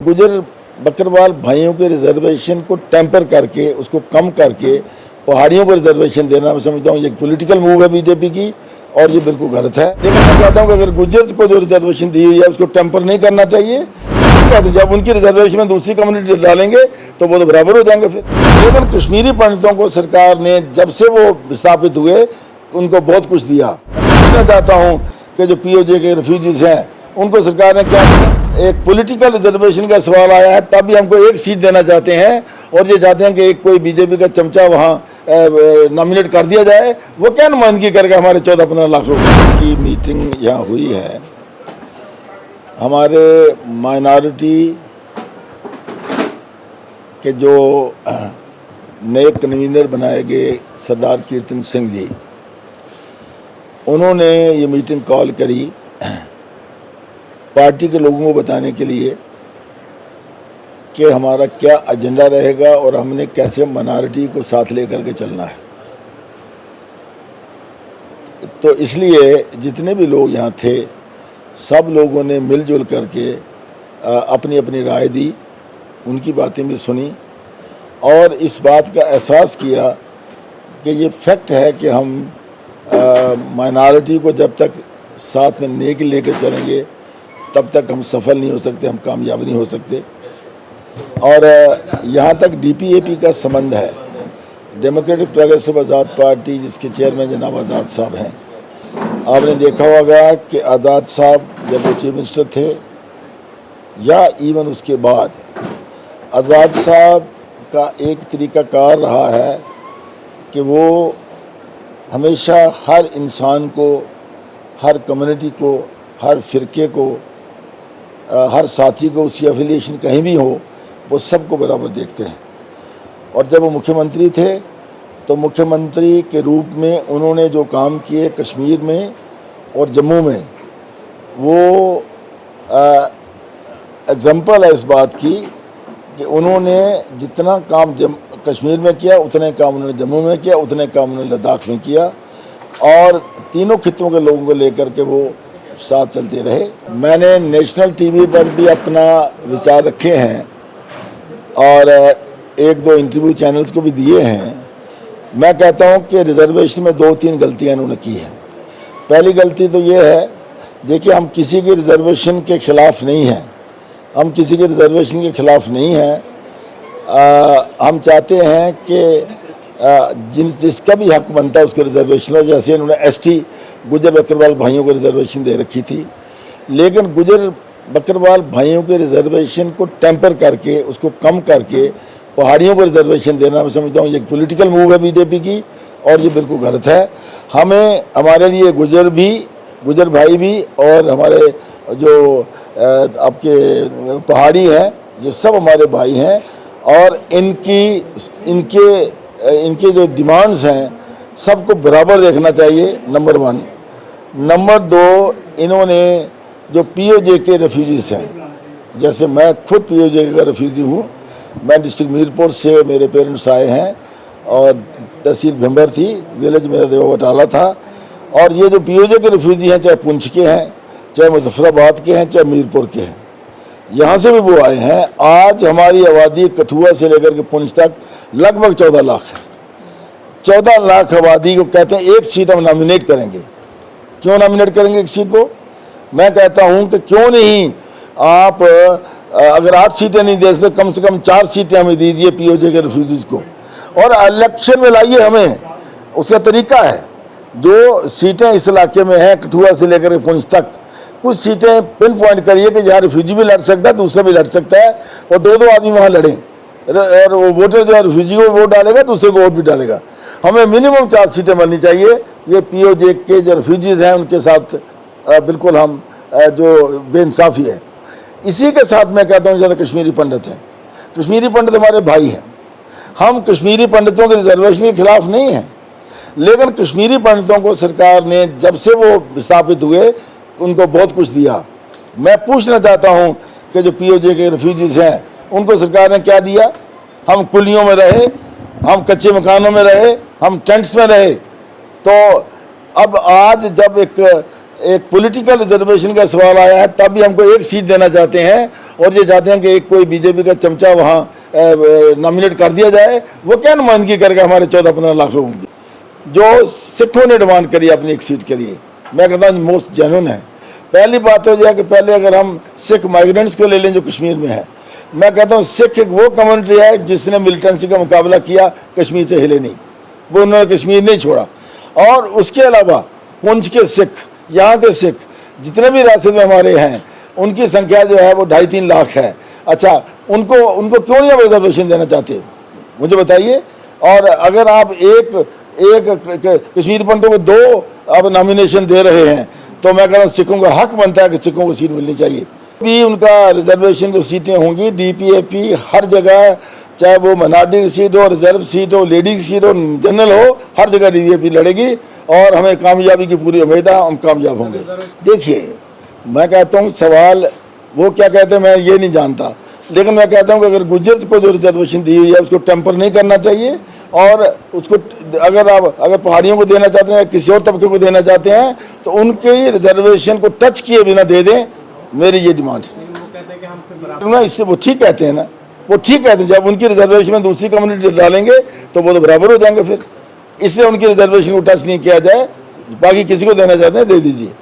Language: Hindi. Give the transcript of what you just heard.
गुजर बकरवाल भाइयों के रिजर्वेशन को टेम्पर करके उसको कम करके पहाड़ियों को रिजर्वेशन देना मैं समझता हूँ ये पॉलिटिकल मूव है बीजेपी की और ये बिल्कुल गलत है। लेकिन मैं चाहता हूँ कि अगर गुजर को जो रिजर्वेशन दी हुई है उसको टेम्पर नहीं करना चाहिए। जब उनकी रिजर्वेशन में दूसरी कम्युनिटी डालेंगे तो वो तो बराबर हो जाएंगे फिर। लेकिन कश्मीरी पंडितों को सरकार ने जब से वो विस्थापित हुए उनको बहुत कुछ दिया। मैं चाहता हूँ कि जो पीओजे के रेफ्यूजीज हैं उनको सरकार ने क्या दिया। एक पॉलिटिकल रिजर्वेशन का सवाल आया है तब भी हमको एक सीट देना चाहते हैं और ये चाहते हैं कि एक कोई बीजेपी का चमचा वहाँ नॉमिनेट कर दिया जाए। वो क्या नुमाइंदगी करेगा हमारे 14-15 लाख लोगों की। मीटिंग यहाँ हुई है हमारे माइनॉरिटी के जो नए कन्वीनर बनाए गए सरदार कीर्तन सिंह जी, उन्होंने ये मीटिंग कॉल करी पार्टी के लोगों को बताने के लिए कि हमारा क्या एजेंडा रहेगा और हमने कैसे माइनॉरिटी को साथ लेकर के चलना है। तो इसलिए जितने भी लोग यहाँ थे सब लोगों ने मिलजुल करके अपनी अपनी राय दी, उनकी बातें भी सुनी और इस बात का एहसास किया कि ये फैक्ट है कि हम माइनॉरिटी को जब तक साथ में लेके लेकर चलेंगे तब तक हम सफल नहीं हो सकते, हम कामयाब नहीं हो सकते। और यहाँ तक डीपीएपी का संबंध है, डेमोक्रेटिक प्रोग्रेसिव आज़ाद पार्टी जिसके चेयरमैन जनाब आज़ाद साहब हैं, आपने देखा होगा कि आज़ाद साहब जब वो चीफ मिनिस्टर थे या इवन उसके बाद आज़ाद साहब का एक तरीक़ाकार रहा है कि वो हमेशा हर इंसान को, हर कम्युनिटी को, हर फ़िरके को, हर साथी को, उसकी एफिलिएशन कहीं भी हो, वो सबको बराबर देखते हैं। और जब वो मुख्यमंत्री थे तो मुख्यमंत्री के रूप में उन्होंने जो काम किए कश्मीर में और जम्मू में, वो एग्जाम्पल है इस बात की कि उन्होंने जितना काम कश्मीर में किया उतने काम उन्होंने जम्मू में किया, उतने काम उन्होंने लद्दाख में किया और तीनों खित्तों के लोगों को लेकर के वो साथ चलते रहे। मैंने नेशनल टीवी पर भी अपना विचार रखे हैं और एक दो इंटरव्यू चैनल्स को भी दिए हैं। मैं कहता हूं कि रिजर्वेशन में 2-3 गलतियां इन्होंने की हैं। पहली गलती तो ये है, देखिए हम किसी की रिजर्वेशन के ख़िलाफ़ नहीं हैं, हम किसी के रिजर्वेशन के ख़िलाफ़ नहीं हैं। हम चाहते हैं कि जिसका भी हक बनता है उसके रिजर्वेशन हो। जैसे इन्होंने एसटी गुजर बकरवाल भाइयों को रिजर्वेशन दे रखी थी, लेकिन गुजर बकरवाल भाइयों के रिजर्वेशन को टेम्पर करके उसको कम करके पहाड़ियों को रिजर्वेशन देना मैं समझता हूँ ये पॉलिटिकल मूव है बीजेपी की और ये बिल्कुल गलत है। हमें हमारे लिए गुजर भाई भी और हमारे जो आपके पहाड़ी हैं ये सब हमारे भाई हैं और इनके जो डिमांड्स हैं सबको बराबर देखना चाहिए, नंबर 1। नंबर 2, इन्होंने जो पीओजे के रेफ्यूजीज़ हैं, जैसे मैं खुद पीओजे का रेफ्यूजी हूँ, मैं डिस्ट्रिक्ट मीरपुर से मेरे पेरेंट्स आए हैं और तहसील भिम्बर थी, विलेज मेरा देवा बटाला था। और ये जो पीओजे के रेफ्यूजी हैं, चाहे पुंछ के हैं, चाहे मुजफ्फराबाद के हैं, चाहे मीरपुर के हैं, यहाँ से भी वो आए हैं। आज हमारी आबादी कठुआ से लेकर के पुंछ तक लगभग 14 लाख है। 14 लाख आबादी को कहते हैं एक सीट हम नॉमिनेट करेंगे। क्यों नॉमिनेट करेंगे एक सीट को? मैं कहता हूँ कि क्यों नहीं आप अगर 8 सीटें नहीं दे सकते कम से कम 4 सीटें हमें दीजिए पीओजे के रेफ्यूजीज़ को और इलेक्शन में लाइए। हमें उसका तरीका है, जो सीटें इस इलाके में हैं कठुआ से लेकर के पुंछ तक, कुछ सीटें पिन पॉइंट करिए कि यहाँ रिफ्यूजी भी लड़ सकता है, दूसरा भी लड़ सकता है और 2-2 आदमी वहाँ लड़ें और वो वोटर जो है रिफ्यूजी को वोट डालेगा दूसरे को वोट भी डालेगा। हमें मिनिमम 4 सीटें बननी चाहिए। ये पीओजे के जो रेफ्यूजीज़ हैं उनके साथ बिल्कुल हम जो बेइंसाफ़ी है। इसी के साथ मैं कहता हूँ ज़्यादा कश्मीरी पंडित हैं, कश्मीरी पंडित हमारे भाई हैं। हम कश्मीरी पंडितों के रिजर्वेशन के ख़िलाफ़ नहीं हैं, लेकिन कश्मीरी पंडितों को सरकार ने जब से वो विस्थापित हुए उनको बहुत कुछ दिया। मैं पूछना चाहता हूँ कि जो पीओजे के रेफ्यूजीज़ हैं उनको सरकार ने क्या दिया? हम कुलियों में रहे, हम कच्चे मकानों में रहे, हम टेंट्स में रहे। तो अब आज जब एक एक पॉलिटिकल रिजर्वेशन का सवाल आया है, तब भी हमको एक सीट देना चाहते हैं और ये चाहते हैं कि एक कोई बीजेपी का चमचा वहाँ नॉमिनेट कर दिया जाए। वो क्या नुमाइंदगी करेगा हमारे 14-15 लाख लोगों की? जो सिखों ने डिमांड करी अपनी एक सीट के लिए, मैं कहता हूँ मोस्ट जेन्युइन है। पहली बात तो यह है कि पहले अगर हम सिख माइग्रेंट्स को ले लें जो कश्मीर में है, मैं कहता हूँ सिख एक वो कम्युनिटी है जिसने मिलिटेंसी का मुकाबला किया, कश्मीर से हिले नहीं, वो उन्होंने कश्मीर नहीं छोड़ा। और उसके अलावा पुंछ के सिख, यहाँ के सिख जितने भी रियासत में हमारे हैं, उनकी संख्या जो है वो 2.5-3 लाख है। अच्छा, उनको क्यों नहीं आप रिजर्वेशन देना चाहते, मुझे बताइए। और अगर आप एक कश्मीर पंडितों को 2 अब नॉमिनेशन दे रहे हैं, तो मैं कहता हूँ सिखों का हक बनता है कि सिखों को सीट मिलनी चाहिए। भी उनका रिजर्वेशन जो सीटें होंगी DPAP हर जगह, चाहे वो मिनॉरिटी की सीट हो, रिजर्व सीट हो, लेडी की सीट हो, जनरल हो, हर जगह DPAP लड़ेगी और हमें कामयाबी की पूरी उम्मीद है, हम कामयाब होंगे। देखिए, मैं कहता हूँ सवाल वो क्या कहते हैं मैं ये नहीं जानता, लेकिन मैं कहता हूँ कि अगर गुजर को जो रिजर्वेशन दी हुई है उसको टेम्पर नहीं करना चाहिए, और उसको अगर पहाड़ियों को देना चाहते हैं, किसी और तबके को देना चाहते हैं, तो उनके रिजर्वेशन को टच किए बिना दे दें, मेरी ये डिमांड है। वो कहते हैं कि हम फिर बराबर, ना इससे वो ठीक कहते हैं ना, वो ठीक कहते हैं। जब उनकी रिजर्वेशन में दूसरी कम्युनिटी डालेंगे तो वो तो बराबर हो जाएंगे फिर, इसलिए उनकी रिजर्वेशन को टच नहीं किया जाए, बाकी किसी को देना चाहते हैं दे दीजिए।